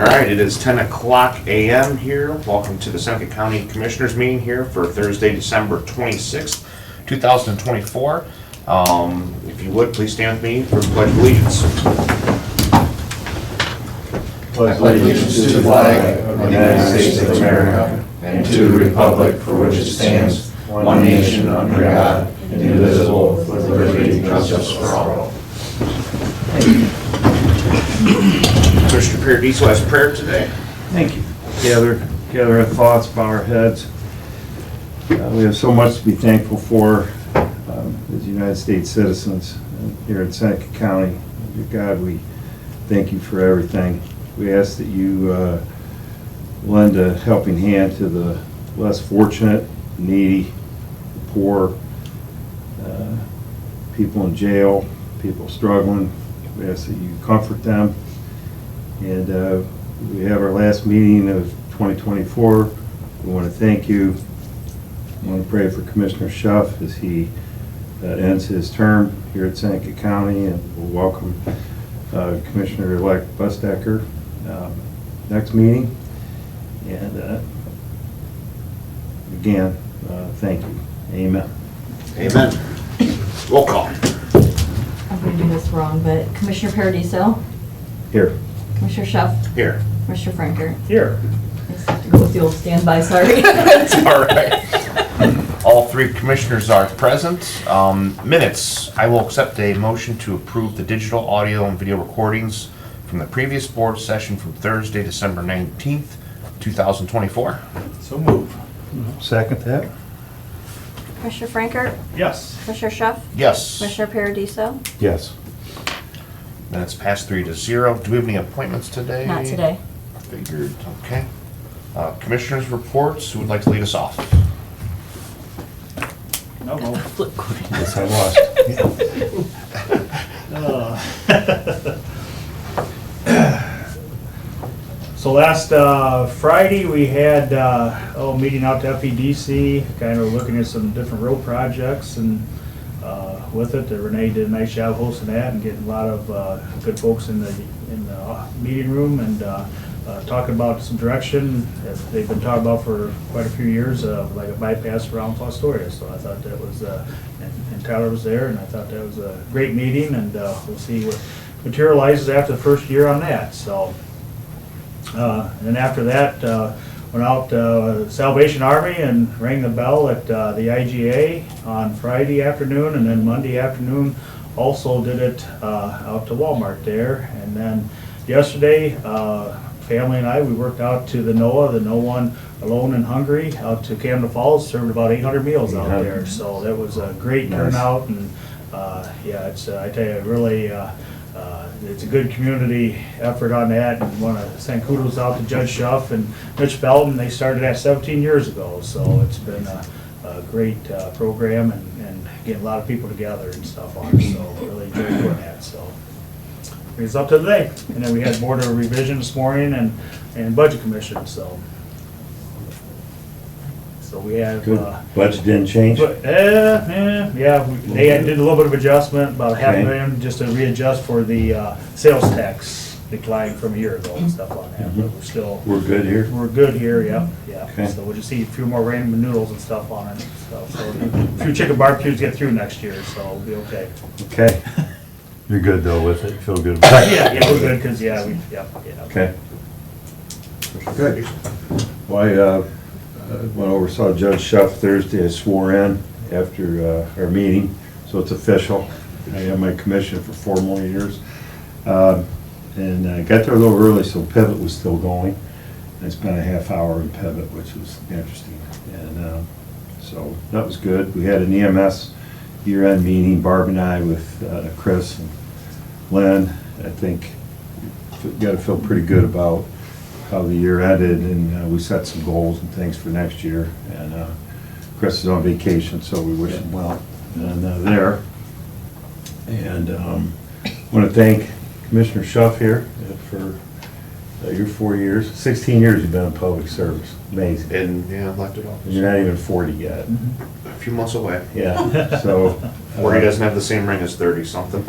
right, it is 10 o'clock a.m. here. Welcome to the Seneca County Commissioners meeting here for Thursday, December 26th, 2024. If you would, please stand with me for the Pledge of Allegiance. Pledge allegiance to the flag of the United States of America and to the republic for which it stands, one nation under God, indivisible, with liberty and justice for all. Commissioner Paradiso has prayer today. Thank you. Gather our thoughts, bow our heads. We have so much to be thankful for as United States citizens here in Seneca County. Dear God, we thank you for everything. We ask that you lend a helping hand to the less fortunate, needy, poor, people in jail, people struggling. We ask that you comfort them. And we have our last meeting of 2024. We want to thank you. I want to pray for Commissioner Schuff as he ends his term here at Seneca County, and we'll welcome Commissioner-elect Bustecker next meeting. And again, thank you. Amen. Amen. Roll call. I'm going to do this wrong, but Commissioner Paradiso, Here. Commissioner Schuff, Here. Commissioner Franker. Here. I just have to go with the old standby, sorry. All right. All three commissioners are present. Minutes. I will accept a motion to approve the digital audio and video recordings from the previous board session from Thursday, December 19th, 2024. So move. Second that? Commissioner Franker, Yes. Commissioner Schuff, Yes. Commissioner Paradiso. Yes. Minutes passed 3-0. Do we have any appointments today? Not today. Figured, okay. Commissioners' reports, who would like to lead us off? No. Yes, I was. So last Friday, we had a meeting out to FEDC, kind of looking at some different road projects, and with it, Renee did a nice job hosting that and getting a lot of good folks in the meeting room and talking about some direction that they've been talking about for quite a few years, like a bypass around Fostoria. So I thought that was, and Tyler was there, and I thought that was a great meeting, and we'll see what materializes after the first year on that. So. And then after that, went out Salvation Army and rang the bell at the IGA on Friday afternoon, and then Monday afternoon also did it out to Walmart there. And then yesterday, family and I, we worked out to the NOAA, the No One Alone and Hungry, out to Camden Falls, served about 800 meals out there. So that was a great turnout, and yeah, it's I tell you, really. It's a good community effort on that, and want to send kudos out to Judge Schuff and Mitch Belton. They started that 17 years ago, so it's been a great program and getting a lot of people together and stuff on it, so really enjoyed doing that. So it's up to today, and then we had Board of Revision this morning and Budget Commission, so we have. Good. Budget didn't change? But, yeah, they did a little bit of adjustment, about half a Okay. million, just to readjust for the sales tax decline from a year ago and stuff on that, but we're still, We're good here? we're good here, yeah. Okay. So we'll just see a few more random noodles and stuff on it, and stuff. So a few chicken barbecues get through next year, so we'll be okay. Okay. You're good though with it? Feel good about it? Yeah, we're good, because, yeah. Okay. Good. Well, I went over, saw Judge Schuff Thursday. I swore in after our meeting, so it's official. I have my commission for 4 more years. And I got there a little early, so Pivot was still going. I spent a half hour in Pivot, which was interesting. And so that was good. We had an EMS year-end meeting, Barb and I, with Chris and Lynn. I think got to feel pretty good about how the year ended, and we set some goals and things for next year. And Chris is on vacation, so we wish him well and there. And I want to thank Commissioner Schuff here for your 4 years. 16 years you've been in public service. Amazing. And, yeah, elected office. You're not even 40 yet. A few months away. Yeah, so. 40 doesn't have the same ring as 30 something.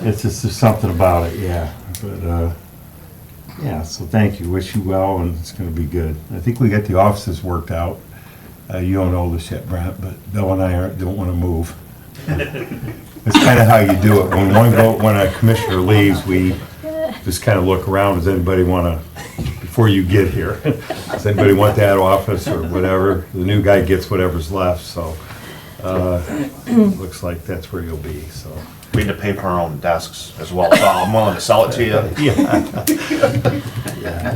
It's just there's something about it, yeah. But Yeah, so thank you, wish you well, and it's gonna be good. I think we got the offices worked out. You don't know this yet, Brent, but Bill and I don't wanna move. It's kinda how you do it. When a commissioner leaves, we just kinda look around, does anybody wanna, before you get here, does anybody want that office or whatever? The new guy gets whatever's left, so, looks like that's where you'll be, so. We had to pay for our own desks as well, so I'm willing to sell it to you. Yeah.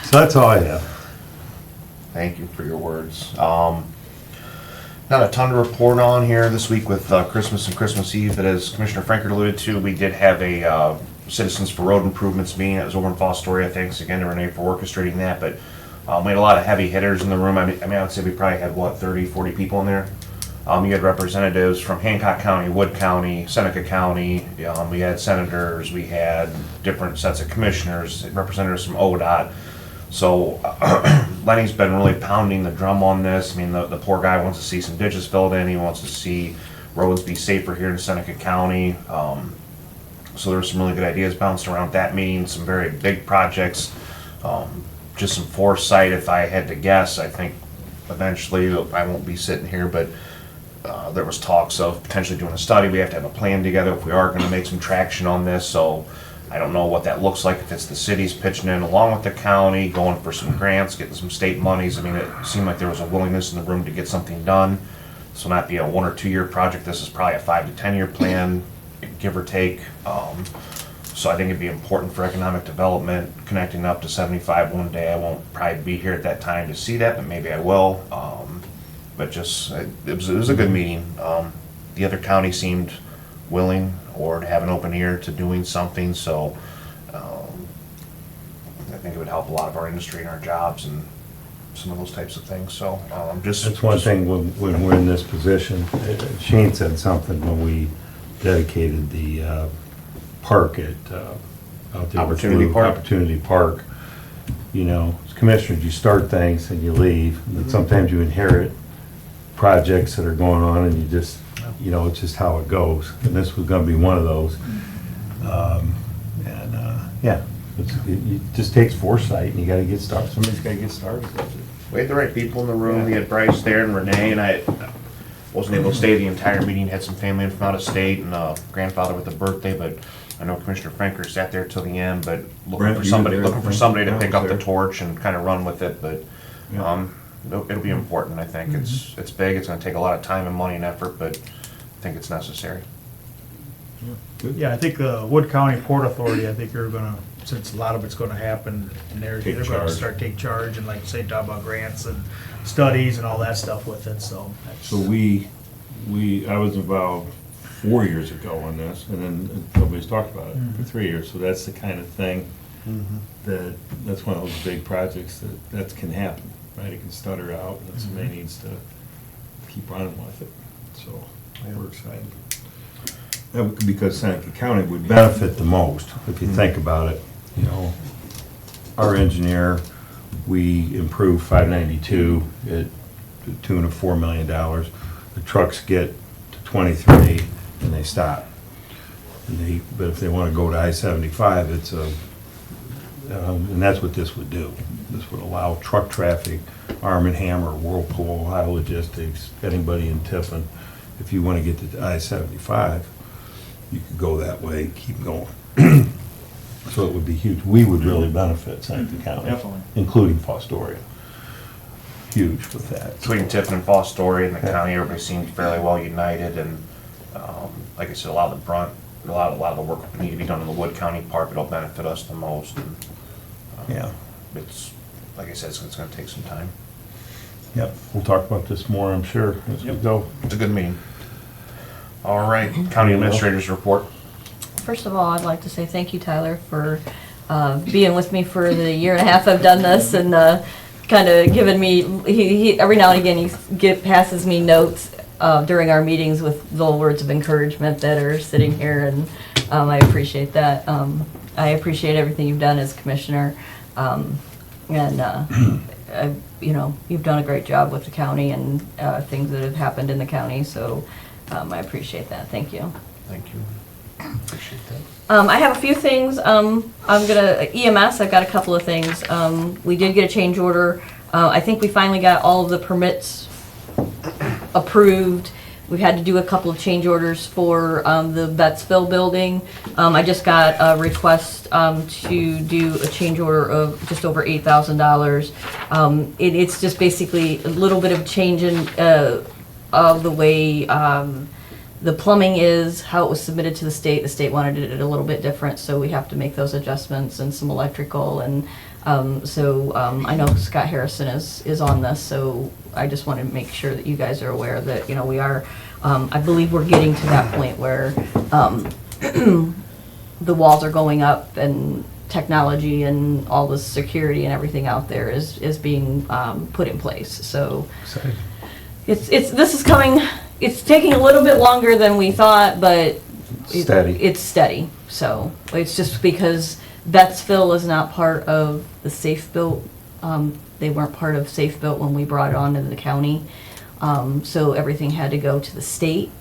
So that's all I have. Thank you for your words. Not a ton to report on here this week with Christmas and Christmas Eve, but as Commissioner Franker alluded to, we did have a Citizens for Road Improvements meeting. That was over in Fostoria. Thanks again to Renee for orchestrating that, but we had a lot of heavy hitters in the room. I mean, I would say we probably had, 30, 40 people in there? You had representatives from Hancock County, Wood County, Seneca County. We had senators, we had different sets of commissioners, representatives from ODOT. So Lenny's been really pounding the drum on this. I mean, the poor guy wants to see some ditches filled in. He wants to see roads be safer here in Seneca County. So there's some really good ideas bounced around that meeting, some very big projects. Just some foresight, if I had to guess. I think eventually, I won't be sitting here, but there was talks of potentially doing a study. We have to have a plan together if we are gonna make some traction on this, so I don't know what that looks like, if it's the cities pitching in along with the county, going for some grants, getting some state monies. I mean, it seemed like there was a willingness in the room to get something done. This will not be a 1 or 2 year project. This is probably a 5 to 10 year plan, give or take. So I think it'd be important for economic development, connecting up to 75 one day. I won't probably be here at that time to see that, but maybe I will. But just, it was a good meeting. The other county seemed willing or to have an open ear to doing something, so I think it would help a lot of our industry and our jobs and some of those types of things, so just. That's one thing when we're in this position. Shane said something when we dedicated the park at, out there. Opportunity Park. Opportunity Park. You know, as commissioners, you start things and you leave, and then sometimes you inherit projects that are going on and you just, you know, it's just how it goes. And this was gonna be one of those. Yeah, it just takes foresight and you gotta get started. Somebody's gotta get started with it. We had the right people in the room. We had Bryce there and Renee, and I wasn't able to stay the entire meeting. Had some family in from out of state and a grandfather with a birthday, but I know Commissioner Franker sat there till the end, but looking Brent, for you somebody, there? looking for somebody to Yeah, pick up the there. torch and kind of run with it, but it'll be important, I think. It's big. It's gonna take a lot of time and money and effort, but I think it's necessary. Yeah, I think the Wood County Port Authority, I think they're gonna, since a lot of it's gonna happen in there, Take they're gonna charge. start take charge and like say, talk about grants and studies and all that stuff with it, so. that's- So I was involved 4 years ago on this, and then nobody's talked about it for 3 years, so that's the kind of thing that's one of those big projects that can happen, right? It can stutter out, and somebody needs to keep running with it, so we're excited. Because Seneca County would benefit the most, if you think about it. You know, our engineer, we improved 592 at the tune of $4 million. The trucks get to 23 and they stop. But if they want to go to I-75, it's and that's what this would do. This would allow truck traffic, Arm & Hammer, Whirlpool, Ohio Logistics, anybody in Tiffin. If you want to get to I-75, you could go that way, keep going. So it would be huge. We would really benefit Seneca County. Definitely. Including Fostoria. Huge with that. Between Tiffin and Fostoria and the county, everybody seemed fairly well united, and like I said, a lot of the work would need to be done in the Wood County Park. It'll benefit us the most, and Yeah. it's, like I said, it's gonna take some time. Yep. We'll talk about this more, I'm sure, as we go. It's a good meeting. All right, County Administrator's report. First of all, I'd like to say thank you, Tyler, for being with me for the year and a half I've done this and kind of giving me, he every now and again, he passes me notes during our meetings with little words of encouragement that are sitting here, and I appreciate that. I appreciate everything you've done as commissioner, you know, you've done a great job with the county and things that have happened in the county, so I appreciate that. Thank you. Thank you. Appreciate that. I have a few things. EMS, I've got a couple of things. We did get a change order. I think we finally got all of the permits approved. We've had to do a couple of change orders for the Bettsville building. I just got a request to do a change order of just over $8,000. It's just basically a little bit of change in of the way the plumbing is, how it was submitted to the state. The state wanted it a little bit different, so we have to make those adjustments, and some electrical. And I know Scott Harrison is on this, so I just want to make sure that you guys are aware that, we are, I believe we're getting to that point where the walls are going up, and technology and all the security and everything out there is being put in place. So this is coming. It's taking a little bit longer than we thought, but it's steady. So it's just because Bettsville is not part of the Safe Built. They weren't part of Safe Built when we brought it on to the county. So everything had to go to the state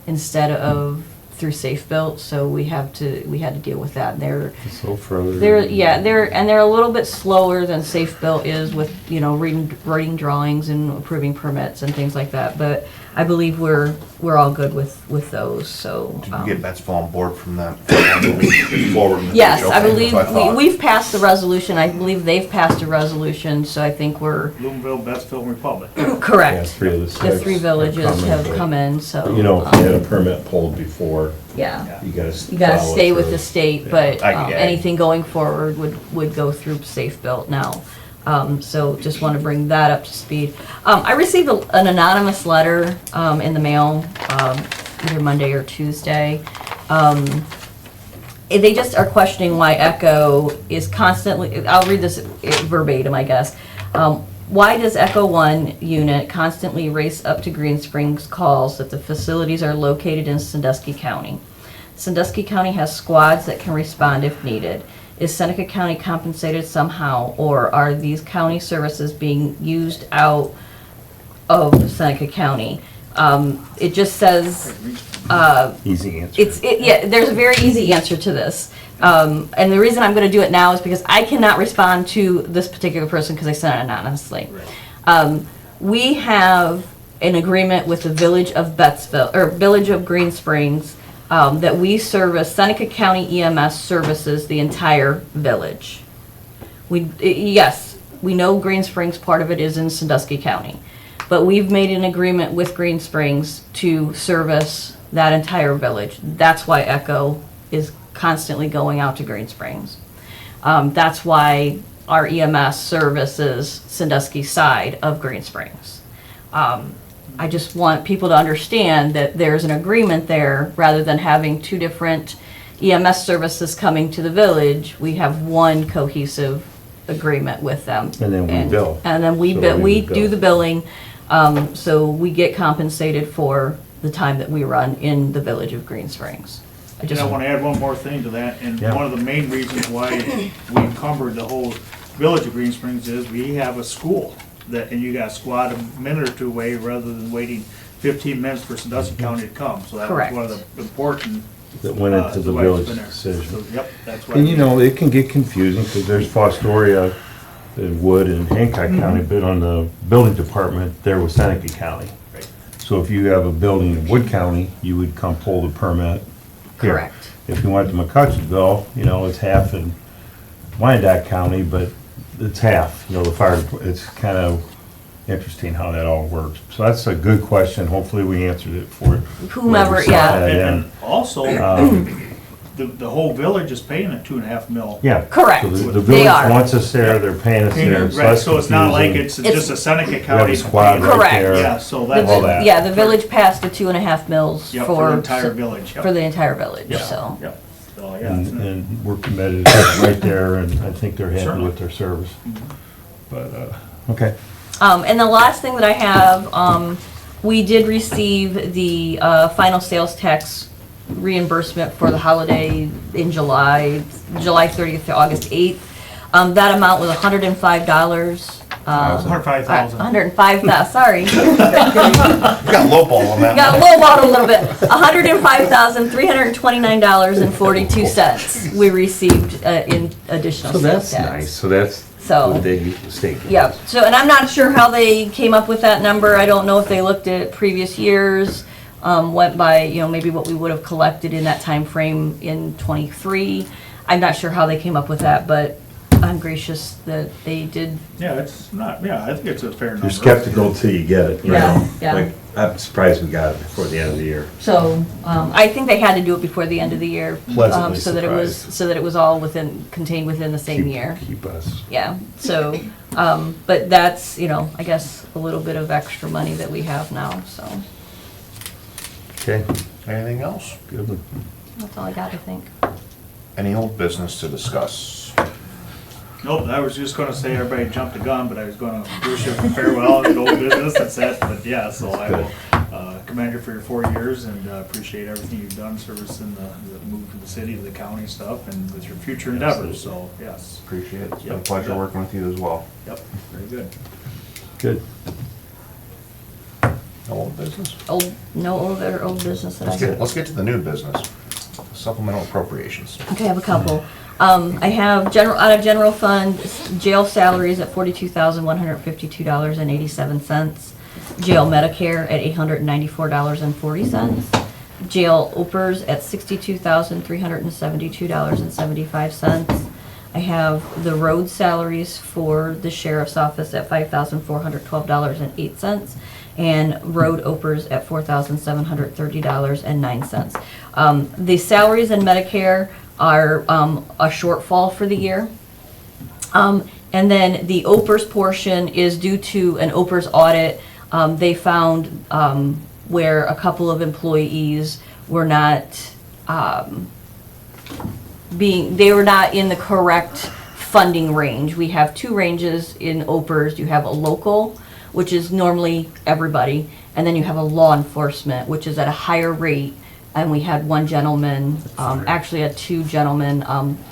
instead of through Safe Built. So we had to deal with that. And they're a little bit slower than Safe Built is with writing drawings and approving permits and things like that. But I believe we're all good with those. So Did you get Bettsville on board from that? Forward? yes, I Okay, believe that's what I thought. we've passed the resolution. I believe they've passed a resolution. So I think we're Bloomville, Bettsville, and Republic. correct. Three of the The six three are villages coming, have but, come in. So If you had a permit pulled before, yeah. you gotta. You gotta follow stay through. with the state, Yeah. but I get it. anything going forward would go through Safe Built now. So just want to bring that up to speed. I received an anonymous letter in the mail either Monday or Tuesday. They just are questioning why Echo is constantly, I'll read this verbatim, I guess. Why does Echo 1 unit constantly race up to Green Springs calls that the facilities are located in Sandusky County? Sandusky County has squads that can respond if needed. Is Seneca County compensated somehow, or are these county services being used out of Seneca County? It just says, Easy answer. there's a very easy answer to this. And the reason I'm going to do it now is because I cannot respond to this particular person because I sent it anonymously. We have an agreement with the Village of Bettsville, or Village of Green Springs, that we service, Seneca County EMS services the entire village. Yes, we know Green Springs, part of it is in Sandusky County, but we've made an agreement with Green Springs to service that entire village. That's why Echo is constantly going out to Green Springs. That's why our EMS services Sandusky side of Green Springs. I just want people to understand that there's an agreement there, rather than having two different EMS services coming to the village. We have one cohesive agreement with them. And then we bill. And then we So we bill. do the billing, so we get compensated for the time that we run in the Village of Green Springs. I And just I want to add one more thing to that, and Yeah. one of the main reasons why we encumbered the whole Village of Green Springs is we have a school that, and you got a squad a minute or two away rather than waiting 15 minutes for Sandusky County to come. So that was Correct. one of the important. That went into the why it's village been there. decision. So, yep, that's why. And it can get confusing, because there's Fostoria, Wood, and Hancock County, but on the building department, there was Seneca County. Right. So if you have a building in Wood County, you would come pull the permit here. Correct. If you went to McCutcheonville, it's half in Wyandotte County, but it's half, the fire, it's kind of interesting how that all works. So that's a good question, hopefully we answered it for Whomever, whoever sent yeah. that in. And also, the whole village is paying a 2.5 mil. Yeah. Correct. So the They village are. wants us there, they're paying us there. Right, that's so it's not like confusing. it's just a Seneca We have County. a squad right Correct. there. Yeah, so The- that's. all that. Yeah, the village passed the 2.5 mils Yep, for the entire village. Yep. for the entire village, Yep, so. Yep, so, yeah. And, it's- and we're committed right there, and I think they're happy Certainly. with their service. But, okay. And the last thing that I have, we did receive the final sales tax reimbursement for the holiday in July 30th to August 8th. That amount was $105. $105,000. 105,000, sorry. You got lowball on that Got one. lowballed a little bit. $105,329.42 we received in additional So sales that's tax. nice, so that's So- the big mistake. Yeah, so, and I'm not sure how they came up with that number. I don't know if they looked at previous years, went by, maybe what we would have collected in that time frame in '23. I'm not sure how they came up with that, but I'm gracious that they did. Yeah, it's not, yeah, I think it's a fair number. You're skeptical till you get it. you Yeah, know? yeah. Like, I'm surprised we got it before the end of the year. So, I think they had to do it before the end of the year. Pleasantly so that it was, surprised. so that it was all contained within the same Keep- year. Keep us. Yeah, so, but that's, I guess a little bit of extra money that we have now, so Okay, Anything else? good one. that's all I got, I think. Any old business to discuss? Nope, I was just gonna say everybody jumped the gun, but I was gonna wish you farewell in old business, that's it, but yeah, so I will commend you for your 4 years and appreciate everything you've done, service in the move to the city, to the county stuff, and with your future endeavors, so, yes. Appreciate it. It's been a Yep. pleasure working with you as well. Yep, very good. Good. No old business? No old business that I Let's get to the new business. Supplemental appropriations. Okay, I have a couple. I have out of general fund, jail salaries at $42,152.87. Jail Medicare at $894.40. Jail OPERS at $62,372.75. I have the road salaries for the sheriff's office at $5,412.08. And road OPERS at $4,730.09. The salaries and Medicare are a shortfall for the year. And then the OPERS portion is due to an OPERS audit. They found where a couple of employees were not they were not in the correct funding range. We have two ranges in OPERS. You have a local, which is normally everybody, and then you have a law enforcement, which is at a higher rate. And we had one gentleman, actually had two gentlemen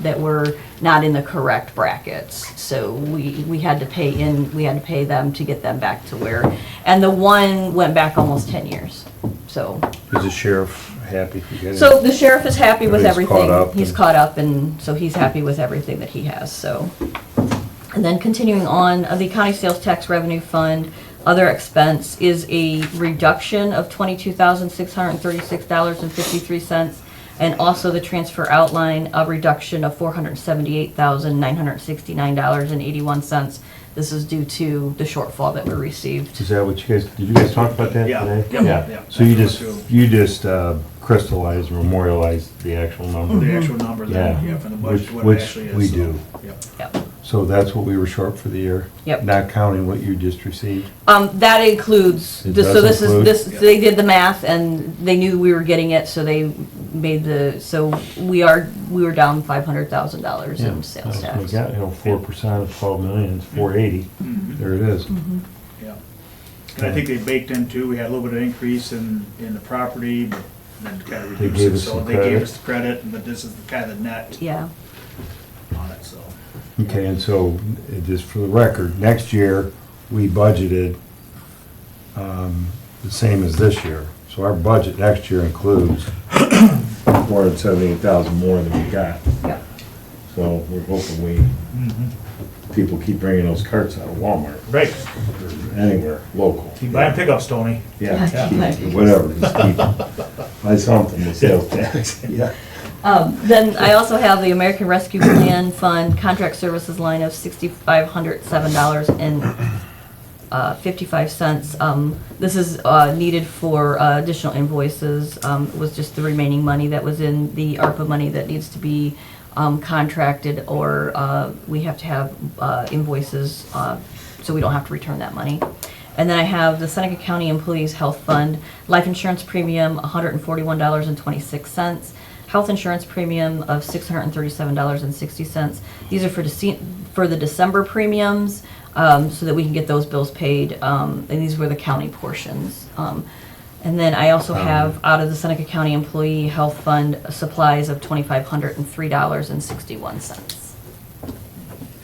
that were not in the correct brackets. So we had to pay them to get them back to where, and the one went back almost 10 years. So Is the sheriff happy? You get it? so the sheriff is happy with He's everything. caught up He's and- caught up, and so he's happy with everything that he has, so. And then continuing on, the county sales tax revenue fund, other expense is a reduction of $22,636.53, and also the transfer outline, a reduction of $478,969.81. This is due to the shortfall that we received. Is that what you guys, did you guys talk about that Yeah, today? yep, yeah. So you That's just, what you just crystallized, memorialized the actual number? The actual number that, Yeah. yeah, from the budget, what it Which actually is. we so, do. Yep. Yep. So that's what we were short for the year? Yep. Not counting what you just received? That includes, It so does this is, include? they did the math and they knew we were getting it, so they made so we were down $500,000 in sales That's what we tax. got, 4% of 12 million is 480. Mhm. There it is. Yeah. And I think they baked in too, we had a little bit of increase in the property, but then kind of They reduced gave it, us so some they gave credit. us the credit, but this is kind of the net Yeah, on it, so. Okay, and so, just for the record, next year, we budgeted the same as this year. So our budget next year includes $478,000 more than we got. yeah. So we're hoping people keep bringing those carts out of Walmart, Right, or anywhere, local. keep buying pickups, Tony. Yeah, Yeah. keep- whatever, just keep, buy something with sales tax. Yeah. Then I also have the American Rescue Plan Fund contract services line of $6,507.55. This is needed for additional invoices. It was just the remaining money that was in the ARPA money that needs to be contracted, or we have to have invoices so we don't have to return that money. And then I have the Seneca County Employees Health Fund, life insurance premium, $141.26. Health insurance premium of $637.60. These are for the December premiums, so that we can get those bills paid, and these were the county portions. And then I also have, out of the Seneca County Employee Health Fund, supplies of $2,503.61.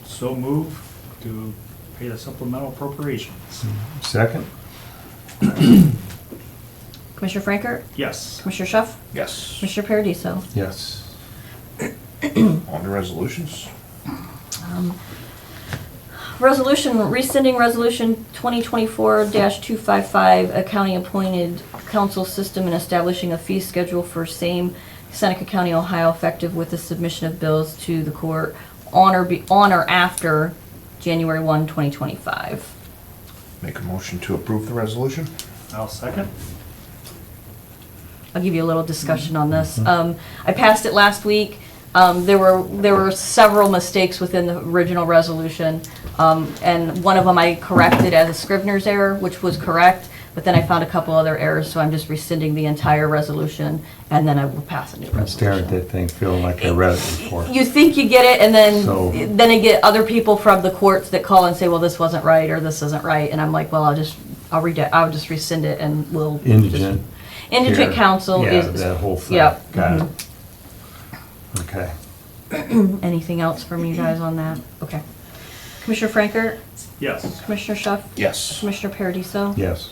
So move to pay the supplemental appropriations. Second? Commissioner Franker? Yes. Commissioner Schuff? Yes. Commissioner Paradiso? Yes. On to resolutions. Rescinding resolution 2024-255, a county-appointed council system and establishing a fee schedule for same Seneca County, Ohio, effective with the submission of bills to the court on or after January 1, 2025. Make a motion to approve the resolution? I'll second. I'll give you a little discussion on this. I passed it last week. There were several mistakes within the original resolution, and one of them I corrected as a Scrivener's error, which was correct, but then I found a couple other errors, so I'm just rescinding the entire resolution, and then I will pass a new I'm staring at resolution. that thing, feeling like I read it before. You think you get it, and So- then I get other people from the courts that call and say, well, this wasn't right, or this isn't right, and I'm like, well, I'll just rescind it, and we'll. Indigent. Indigent care. council Yeah, is. that whole thing. Yep. Got it. Okay. Anything else from you guys on that? Okay. Commissioner Franker, Yes. Commissioner Schuff, Yes. Commissioner Paradiso. Yes.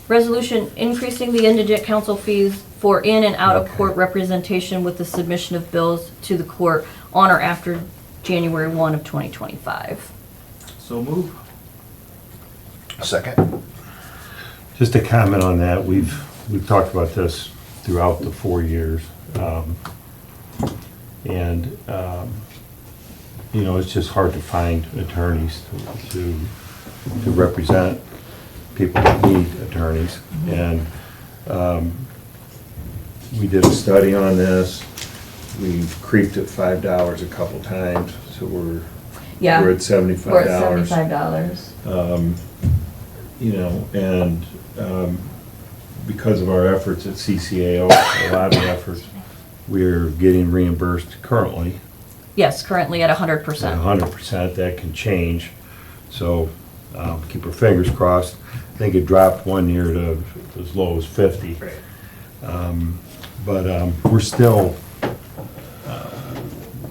Resolution increasing the indigent council fees for in and out of Okay. court representation with the submission of bills to the court on or after January 1 of 2025. So move. Second? Just a comment on that, we've talked about this throughout the 4 years. You know, it's just hard to find attorneys to represent people that need attorneys. And we did a study on this, we've creeped at $5 a couple times, so we're at $75. We're at $75. You know, and because of our efforts at CCAO, a lot of efforts, we're getting reimbursed currently Yes, currently at at 100%. 100%. That can change, so keep our fingers crossed. I think it dropped one year to as low as 50. Great. But we're still,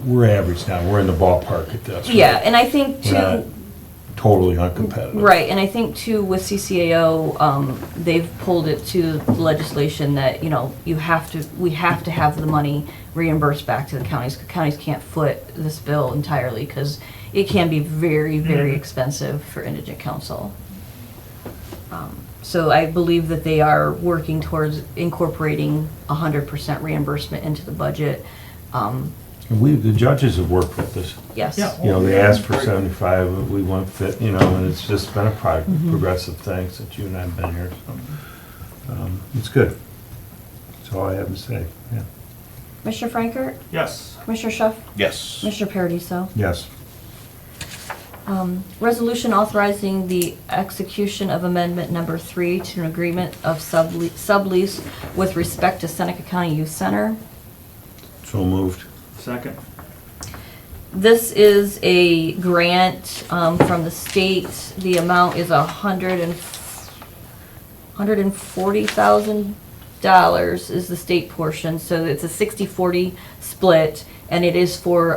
we're average now, we're in the ballpark at this. Yeah, and I think We're not too, totally uncompetitive. right, and I think too with CCAO, they've pulled it to legislation that, you know, we have to have the money reimbursed back to the counties. Counties can't foot this bill entirely because it can be very, very expensive for indigent counsel. So I believe that they are working towards incorporating 100% reimbursement into the budget. And the judges have worked with us. Yes. Yeah. You know, they asked for 75, we went fit, you know, and it's just been a progressive thing since you and I have been here, so. It's good. That's all I have to say, yeah. Commissioner Franker, Yes. Commissioner Schuff, Yes. Commissioner Paradiso. Yes. Resolution authorizing the execution of amendment number 3 to an agreement of sublease with respect to Seneca County Youth Center. So moved. Second. This is a grant from the state. The amount is $140,000 is the state portion. So it's a 60-40 split, and it is for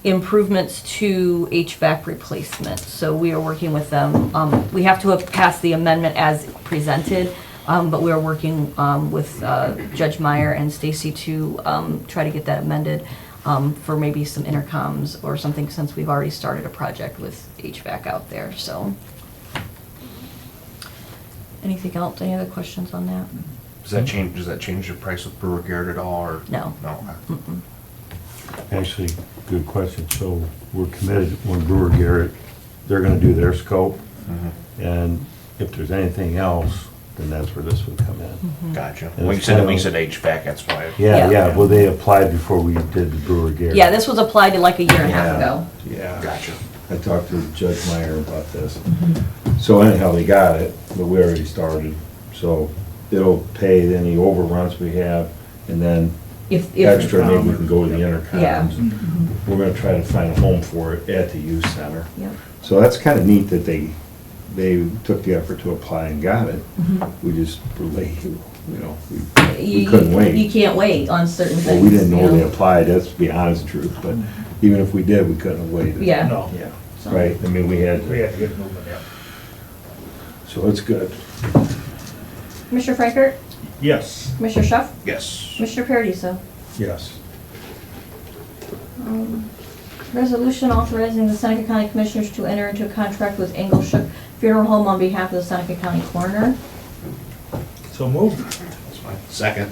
improvements to HVAC replacement. So we are working with them. We have to have passed the amendment as presented, but we are working with Judge Meyer and Stacy to try to get that amended for maybe some intercoms or something, since we've already started a project with HVAC out there, so. Anything else? Any other questions on that? Does that change the price of Brewer Garrett at all, or? No. No. Mm-mm. Actually, good question. So we're committed, when Brewer Garrett, they're gonna do their scope, and if there's anything else, then that's where this would come in. Gotcha. And When you it's said kind of- HVAC, that's why. Yeah, Yeah. yeah, well, they applied before we did the Brewer Garrett. Yeah, this was applied to like a year and a half ago. Yeah. Gotcha. I talked to Judge Meyer about this. So anyhow, they got it, but we already started. So it'll pay any overruns we have, and then If extra, maybe we can go to the intercoms. Yeah. We're gonna try to find a home for it at the youth center. Yep. So that's kind of neat that they took the effort to apply and got it. We just were late, you know, we couldn't wait. You can't wait on certain things. Well, we didn't know you they applied, that's to be honest truth, but even if we did, we couldn't have waited. Yeah. No. Yeah. so. Right, I mean, we had, We had to get moving, yeah. so it's good. Commissioner Frankert, Yes. Commissioner Schuff, Yes. Commissioner Paradiso. Yes. Resolution authorizing the Seneca County Commissioners to enter into a contract with Engel Shook Funeral Home on behalf of the Seneca County Coroner. So moved. That's fine. Second.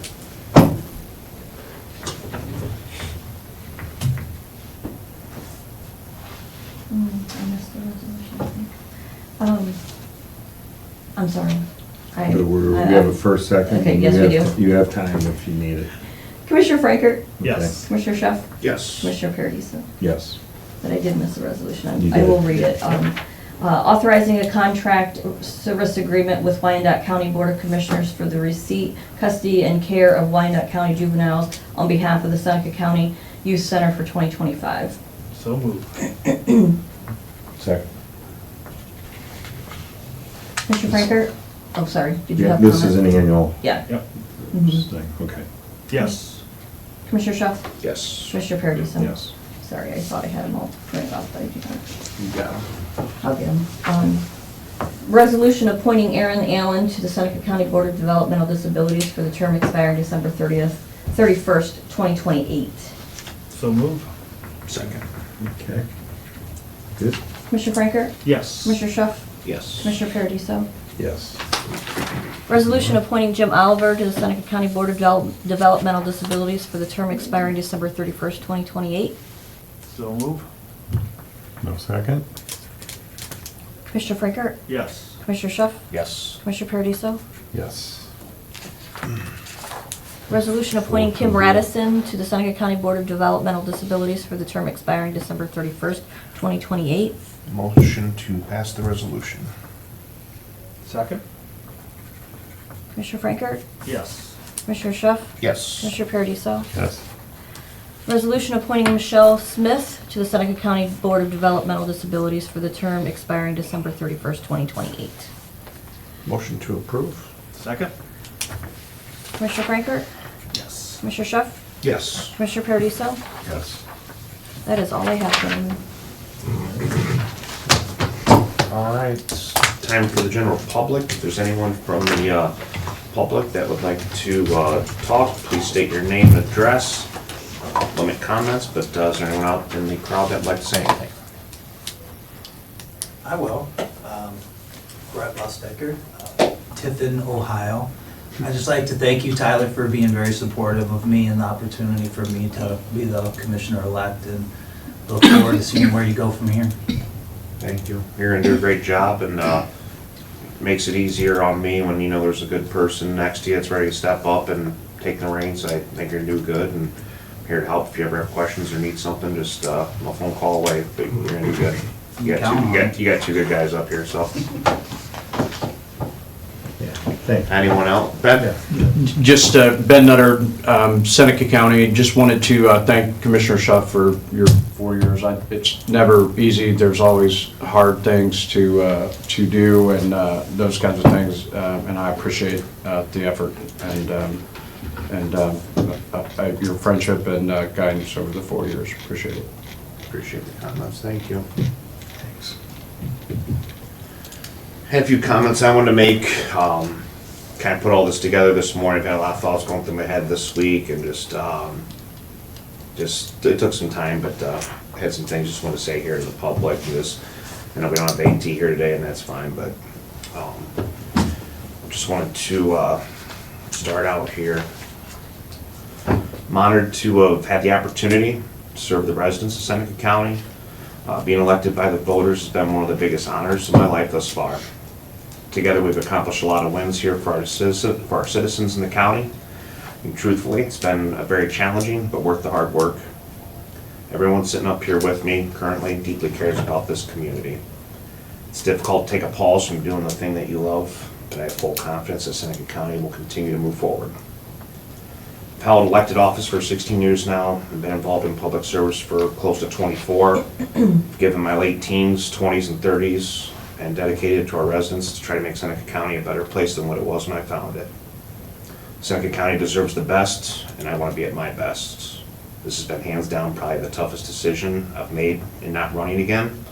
I missed the resolution, I think. I'm sorry. We have a first, second. Okay, and yes, you we have- do. You have time if you need it. Commissioner Frankert, Yes. Commissioner Schuff, Yes. Commissioner Paradiso. Yes. But I did miss the resolution. You I did. will read it. Authorizing a contract service agreement with Wyandotte County Board of Commissioners for the receipt, custody, and care of Wyandotte County juveniles on behalf of the Seneca County Youth Center for 2025. So moved. Second. Mr. Frankert? Oh, sorry, did you Yeah, have this is comments? an annual Yeah. Yep. Mhm. thing, okay. Yes. Commissioner Schuff? Yes. Commissioner Paradiso? Yes. Sorry, I thought I had them all printed off, but I do not. You got 'em. I'll get them. Resolution appointing Aaron Allen to the Seneca County Board of Developmental Disabilities for the term expiring December 31st, 2028. So moved. Second. Okay. Good? Commissioner Frankert? Yes. Commissioner Schuff? Yes. Commissioner Paradiso? Yes. Resolution appointing Jim Oliver to the Seneca County Board of Developmental Disabilities for the term expiring December 31st, 2028. So moved. No second? Commissioner Frankert? Yes. Commissioner Schuff? Yes. Commissioner Paradiso? Yes. Resolution appointing Kim Radisson to the Seneca County Board of Developmental Disabilities for the term expiring December 31st, 2028. Motion to pass the resolution. Second? Commissioner Frankert? Yes. Commissioner Schuff? Yes. Commissioner Paradiso? Yes. Resolution appointing Michelle Smith to the Seneca County Board of Developmental Disabilities for the term expiring December 31st, 2028. Motion to approve. Second? Commissioner Frankert? Yes. Commissioner Schuff? Yes. Commissioner Paradiso? Yes. That is all I have for you. All right, time for the general public. If there's anyone from the public that would like to talk, please state your name and address. Limit comments, but is there anyone out in the crowd that'd like to say anything? I will. Brett Lustecker, Tiffin, Ohio. I'd just like to thank you, Tyler, for being very supportive of me and the opportunity for me to be the commissioner-elect, and look forward to seeing where you go from here. Thank you. You're gonna do a great job, and makes it easier on me when you know there's a good person next to you that's ready to step up and take the reins. I think you're gonna do good, and I'm here to help if you ever have questions or need something. Just a phone call away. But you're gonna do good. You got two good guys up here. So, Yeah, thank you. anyone else? Ben? Just Ben Nutter, Seneca County. Just wanted to thank Commissioner Schuff for your 4 years. It's never easy. There's always hard things to do and those kinds of things. And I appreciate the effort and your friendship and guidance over the 4 years. Appreciate it. Appreciate the comments. Thank you. Thanks. Had a few comments I wanted to make. Kind of put all this together this morning. I've had a lot of thoughts going through my head this week, and just it took some time, but I had some things just want to say here to the public. Just, I know we don't have AT here today, and that's fine, but just wanted to start out here. I'm honored to have had the opportunity to serve the residents of Seneca County. Being elected by the voters has been one of the biggest honors of my life thus far. Together, we've accomplished a lot of wins here for our citizens in the county. And truthfully, it's been very challenging, but worth the hard work. Everyone sitting up here with me currently deeply cares about this community. It's difficult to take a pause from doing the thing that you love, but I have full confidence that Seneca County will continue to move forward. I've held elected office for 16 years now and been involved in public service for close to 24. Given my late teens, 20s, and 30s, and dedicated to our residents to try to make Seneca County a better place than what it was when I found it. Seneca County deserves the best, and I want to be at my best. This has been hands down probably the toughest decision I've made in not running again,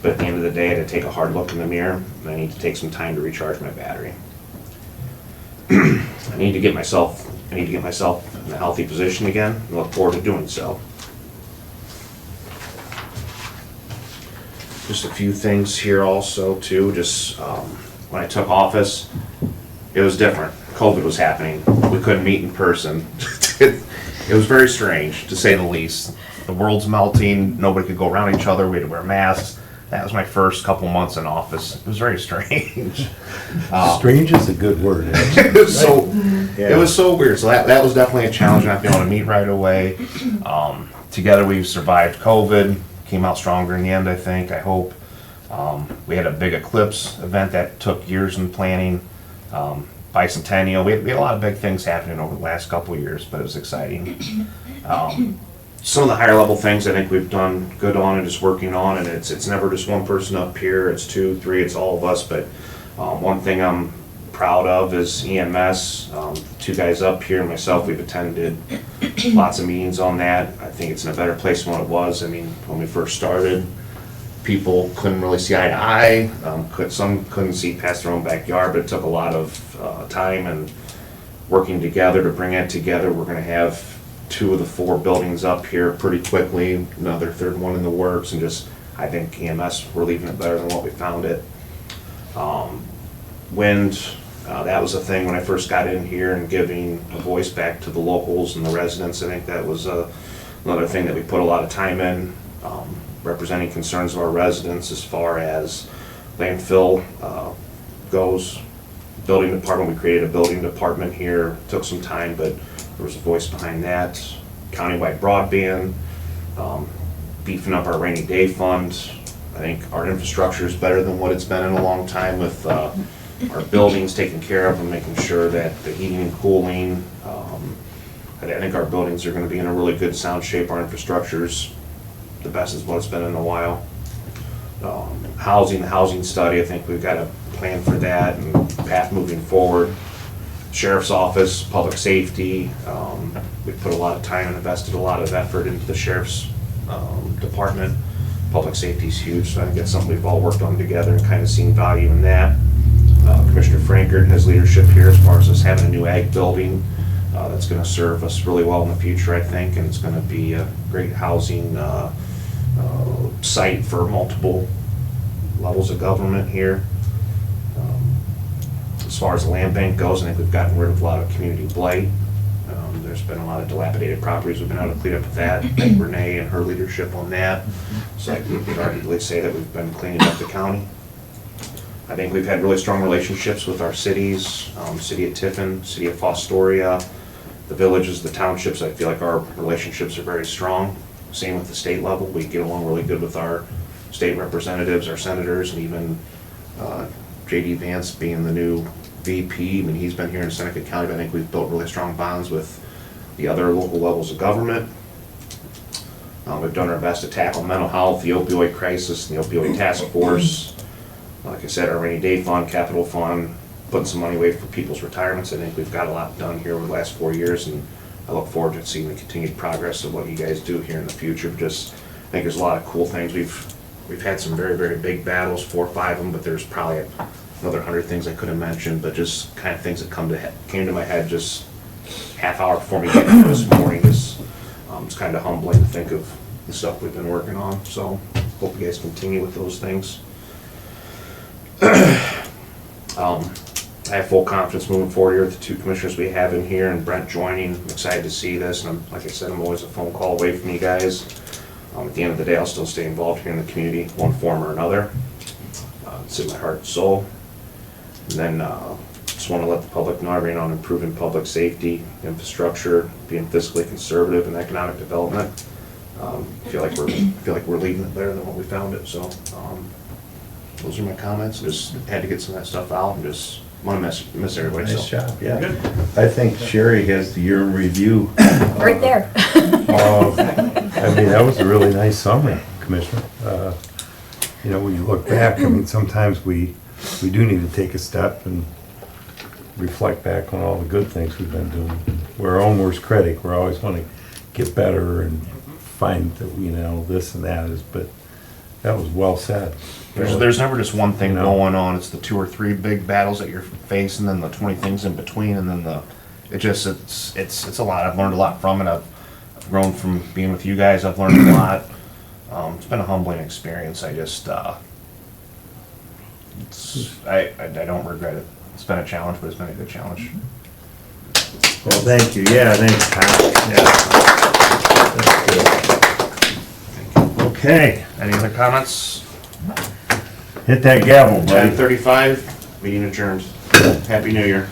But at the end of the day, I had to take a hard look in the mirror, and I need to take some time to recharge my battery. I need to get myself in a healthy position again, and look forward to doing so. Just a few things here also too, just when I took office, it was different. COVID was happening. We couldn't meet in person. It was very strange, to say the least. The world's melting, nobody could go around each other, we had to wear masks. That was my first couple months in office. It was very strange. Strange is a good word. It was so weird. So that was definitely a challenge, not being able to meet right away. Together we've survived COVID, came out stronger in the end, I think, I hope. We had a big eclipse event that took years in planning. Bicentennial, we had a lot of big things happening over the last couple of years, but it was exciting. Some of the higher level things I think we've done good on and just working on, and it's never just one person up here, it's 2, 3, it's all of us, but one thing I'm proud of is EMS. 2 guys up here and myself, we've attended lots of meetings on that. I think it's in a better place than what it was. I mean, when we first started, people couldn't really see eye to eye. Some couldn't see past their own backyard, but it took a lot of time and working together to bring it together. We're gonna have 2 of the 4 buildings up here pretty quickly, another 3rd one in the works, and just, I think EMS, we're leaving it better than what we found it. Wind, that was a thing when I first got in here, and giving a voice back to the locals and the residents. I think that was another thing that we put a lot of time in, representing concerns of our residents as far as landfill goes. Building department, we created a building department here, took some time, but there was a voice behind that. Countywide broadband, beefing up our rainy day fund. I think our infrastructure is better than what it's been in a long time, with our buildings taken care of and making sure that the heating and cooling, I think our buildings are gonna be in a really good sound shape. Our infrastructure's the best as what it's been in a while. Housing, the housing study, I think we've got a plan for that and path moving forward. Sheriff's office, public safety, we put a lot of time and invested a lot of effort into the sheriff's department. Public safety's huge, so I think that's something we've all worked on together and kind of seen value in that. Commissioner Frankert has leadership here as far as us having a new ag building that's gonna serve us really well in the future, I think, and it's gonna be a great housing site for multiple levels of government here. As far as the land bank goes, I think we've gotten rid of a lot of community blight. There's been a lot of dilapidated properties. We've been able to clean up with that. Thank Renee and her leadership on that. So I could arguably say that we've been cleaning up the county. I think we've had really strong relationships with our cities, City of Tiffin, City of Fostoria, the villages, the townships. I feel like our relationships are very strong. Same with the state level. We get along really good with our state representatives, our senators, and even J.D. Vance being the new VP. I mean, he's been here in Seneca County, but I think we've built really strong bonds with the other local levels of government. We've done our best to tackle mental health, the opioid crisis, and the opioid task force. Like I said, our rainy day fund, capital fund, putting some money away for people's retirements. I think we've got a lot done here over the last 4 years, and I look forward to seeing the continued progress of what you guys do here in the future. Just, I think there's a lot of cool things. We've had some very, very big battles, 4 or 5 of them, but there's probably another 100 things I could have mentioned, but just kind of things that came to my head just half hour before we get here this morning. It's kind of humbling to think of the stuff we've been working on, so hope you guys continue with those things. I have full confidence moving forward here with the 2 commissioners we have in here, and Brent joining. I'm excited to see this, and like I said, I'm always a phone call away from you guys. At the end of the day, I'll still stay involved here in the community, one form or another. It's in my heart and soul. And then just want to let the public know I ran on improving public safety, infrastructure, being fiscally conservative, and economic development. I feel like we're leaving it better than what we found it. So those are my comments. Just had to get some of that stuff out, and just want to miss everybody. Nice So. job, yeah. I think Sherry has the year in review. Right there. I mean, that was a really nice summary, Commissioner. You know, when you look back, I mean, sometimes we do need to take a step and reflect back on all the good things we've been doing. We're our own worst critic. We're always want to get better and find that, you know, this and that is, but That was well said. There's never just one thing You know. going on, it's the 2 or 3 big battles that you're facing, then the 20 things in between, and then it's a lot. I've learned a lot from it. I've grown from being with you guys, I've learned a lot. It's been a humbling experience. I don't regret it. It's been a challenge, but it's been a good challenge. Well, thank you, yeah, thanks, Tom. Yeah. That's good. Okay, Any other comments? hit that gavel, buddy. 10:35, meeting adjourned. Happy New Year.